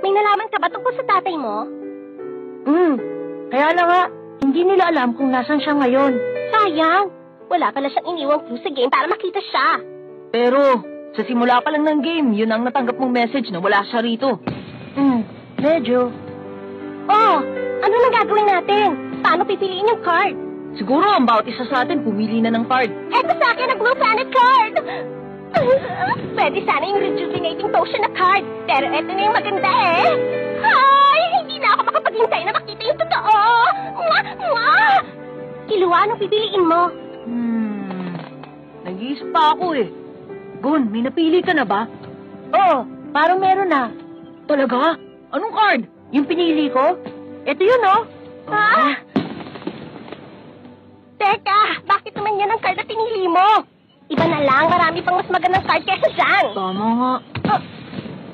May nalaman ka ba tungkol sa tatay mo? Kaya na nga, hindi nila alam kung nasan siya ngayon. Sayang. Wala pala siyang iniwang clue sa game para makita siya. Pero, sa simula pa lang ng game, yun ang natanggap mong message na wala siya rito. Medyo. Oh, ano nang gagawin natin? Paano pipiliin yung card? Siguro ang bawat isa sa atin pumili na ng card. Eto sa akin ang Blue Planet card! Pwede sana yung rejuvenating potion na card, pero eto na yung maganda eh. Ay, hindi na ako makapaghintay na makita yung totoo! Kiluwa, anong pipiliin mo? Nag-iisip pa ako eh. Gon, may napili ka na ba? Oo, parang meron na. Talaga? Anong card? Yung pinili ko? Ito yun, oh. Teka, bakit naman yan ang card na pinili mo? Iba na lang, marami pang mas magandang card kesa dyan. Tama nga.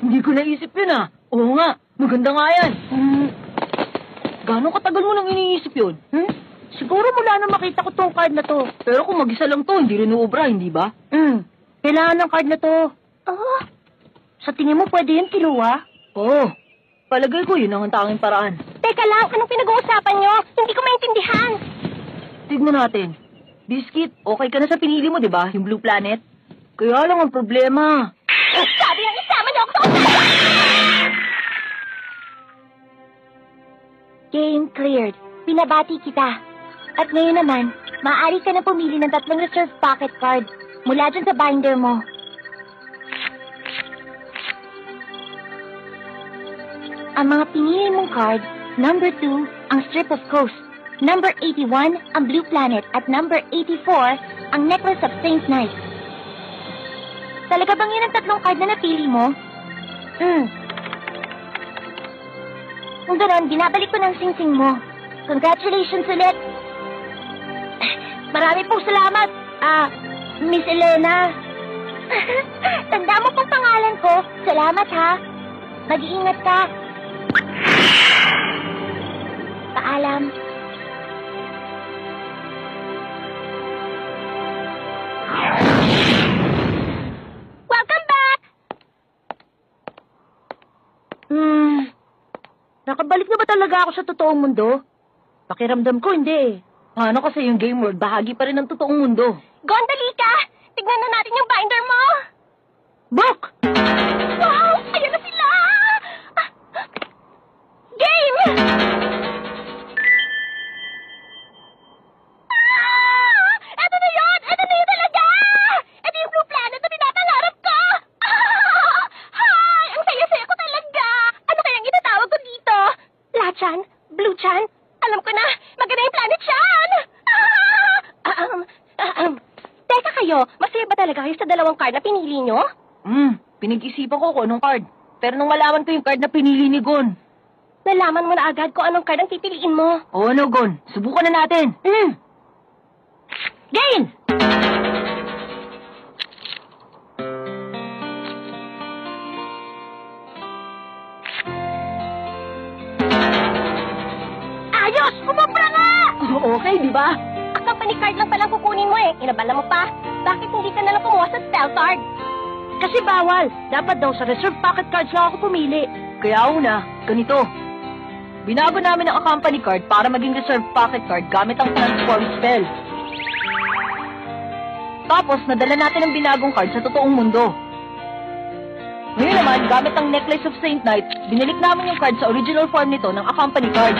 Hindi ko naisip yun ah. Oo nga, maganda nga yan. Gano'ng katagal mo nang iniisip yun? Siguro mula na makita ko tong card na to. Pero kung mag-isa lang to, hindi rin uubra, hindi ba? Kailangan ng card na to. Sa tingin mo pwede yun, Kiluwa? Oo. Palagay ko yun ang tanging paraan. Teka lang, anong pinag-uusapan nyo? Hindi ko maintindihan. Tignan natin. Biscuit, okay ka na sa pinili mo, di ba? Yung Blue Planet? Kaya lang ang problema. Sabi ng isama niyo ako sa Game cleared. Pinabati kita. At ngayon naman, maaari ka na pumili ng 3 reserve pocket card mula dyan sa binder mo. Ang mga pinili mong card, number 2, ang Strip of Coast. Number 81, ang Blue Planet. At number 84, ang Necklace of Saint Knight. Talaga bang yun ang 3 card na napili mo? Kung gano'n, binabalik ko ng sing-sing mo. Congratulations ulit. Marami pong salamat, Miss Elena. Tanda mo pong pangalan ko. Salamat, ha. Mag-iingat ka. Paalam. Welcome back! Nakabalik na ba talaga ako sa totoong mundo? Pakiramdam ko, hindi. Paano kasi yung game world, bahagi pa rin ng totoong mundo. Gondali ka! Tignan na natin yung binder mo! Book! Wow! Ayan na sila! Game! Eto na yun! Eto na yun talaga! Eto yung Blue Planet na pinapangarap ko! Hi! Ang saya-saya ko talaga! Ano kayang itatawag ko dito? Lachan? Blue Chan? Alam ko na! Maganda yung planet Chan! Teka kayo, masaya ba talaga kayo sa 2 card na pinili nyo? Pinag-isipan ko kung anong card. Pero nung malaman ko yung card na pinili ni Gon. Nalaman mo na agad kung anong card ang pipiliin mo. Oo, ano, Gon? Subukan na natin. Game! Ayos! Kumupra nga! Okay, di ba? Ang company card lang palang kukunin mo eh. Inabala mo pa. Bakit hindi ka nalang kumuha sa spell card? Kasi bawal. Dapat daw sa reserve pocket cards lang ako pumili. Kaya una, ganito. Binago namin ang company card para maging reserve pocket card gamit ang transform spell. Tapos, nadala natin ang binagong card sa totoong mundo. Ngayon naman, gamit ang Necklace of Saint Knight, binalik namin yung card sa original form nito ng company card.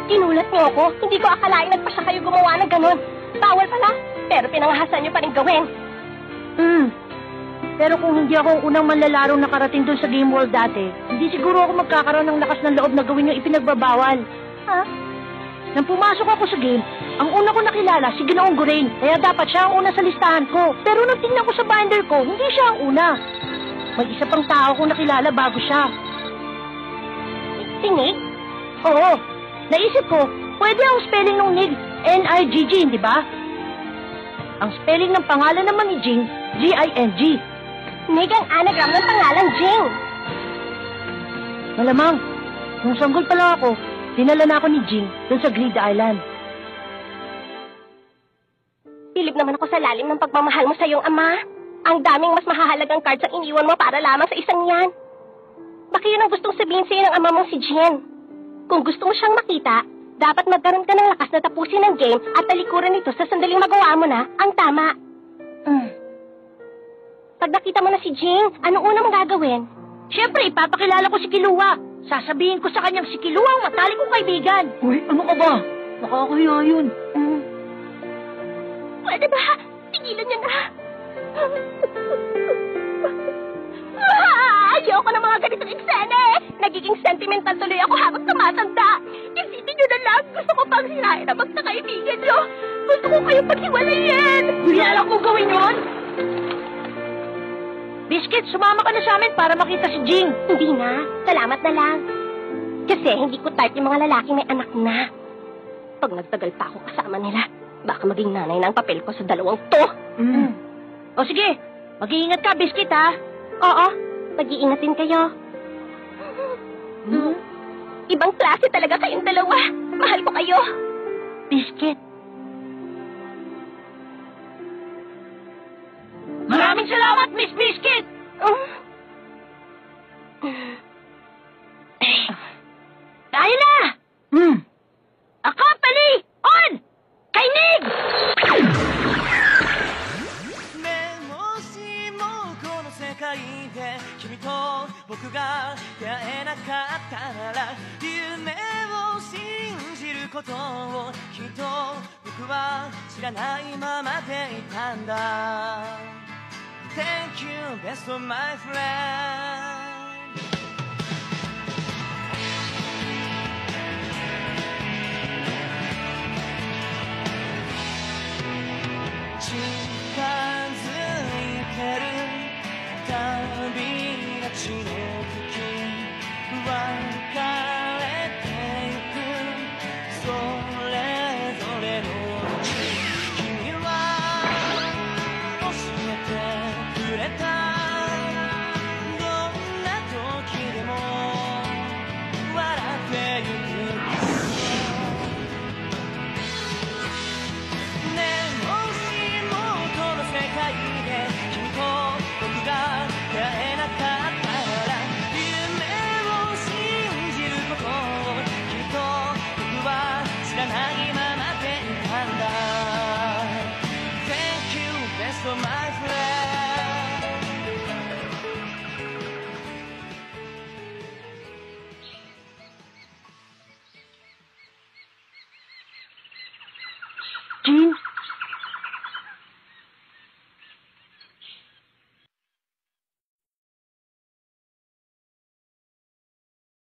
Tinulat niyo ako. Hindi ko akalain nagpasya kayo gumawa ng ganun. Bawal pala. Pero pinangahasan niyo pa rin gawin. Pero kung hindi ako ang unang manlalarong nakarating doon sa game world dati, hindi siguro ako magkakaroon ng lakas ng loob na gawin yung ipinagbabawal. Ha? Nang pumasok ako sa game, ang una ko nakilala si Ginoong Gurain, kaya dapat siya ang una sa listahan ko. Pero nang tingnan ko sa binder ko, hindi siya ang una. May isa pang tao kong nakilala bago siya. Tinig? Oo. Naisip ko, pwede ang spelling ng Nig, N-I-G-G, di ba? Ang spelling ng pangalan naman ni Jing, G-I-N-G. Nig ang anagram ng pangalan Jing. Malamang, nung sanggol pa lang ako, dinala na ako ni Jing dun sa Greed Island. Bilib naman ako sa lalim ng pagmamahal mo sa iyong ama. Ang daming mas mahahalagang cards ang iniwan mo para lamang sa isang yan. Baka yun ang gustong sabihin sa'yo ng ama mong si Jen. Kung gusto mo siyang makita, dapat magkaroon ka ng lakas na tapusin ang game at talikuran nito sa sandaling magawa mo na ang tama. Pag nakita mo na si Jing, anong una mong gagawin? Siyempre, ipapakilala ko si Kilua. Sasabihin ko sa kanyang si Kilua ang matalik kong kaibigan. Uy, ano ka ba? Nakakahiya yun. Pwede ba? Tigilan niya na. Ayoko ng mga ganitong eksena eh. Nagiging sentimental tuloy ako habang tumatanda. Isipin niyo na lang, gusto ko pang sirain ang magkakaibigan niyo. Gusto ko kayong paghiwalayin. Bilala ko gawin yun? Biscuit, sumama ka na sa amin para makita si Jing. Hindi na. Salamat na lang. Kasi hindi ko type yung mga lalaking may anak na. Pag nagtagal pa ako kasama nila, baka maging nanay na ang papel ko sa dalawang to. O sige, mag-iingat ka, Biscuit, ha? Oo, mag-iingatin kayo. Ibang klase talaga kayong dalawa. Mahal ko kayo. Biscuit. Maraming salamat, Miss Biscuit! Tayo na! Accompany! On! Kainig! ねもしもこの世界で君と僕が出会えなかったなら夢を信じることをきっと僕は知らないままでいたんだ Thank you best of my friend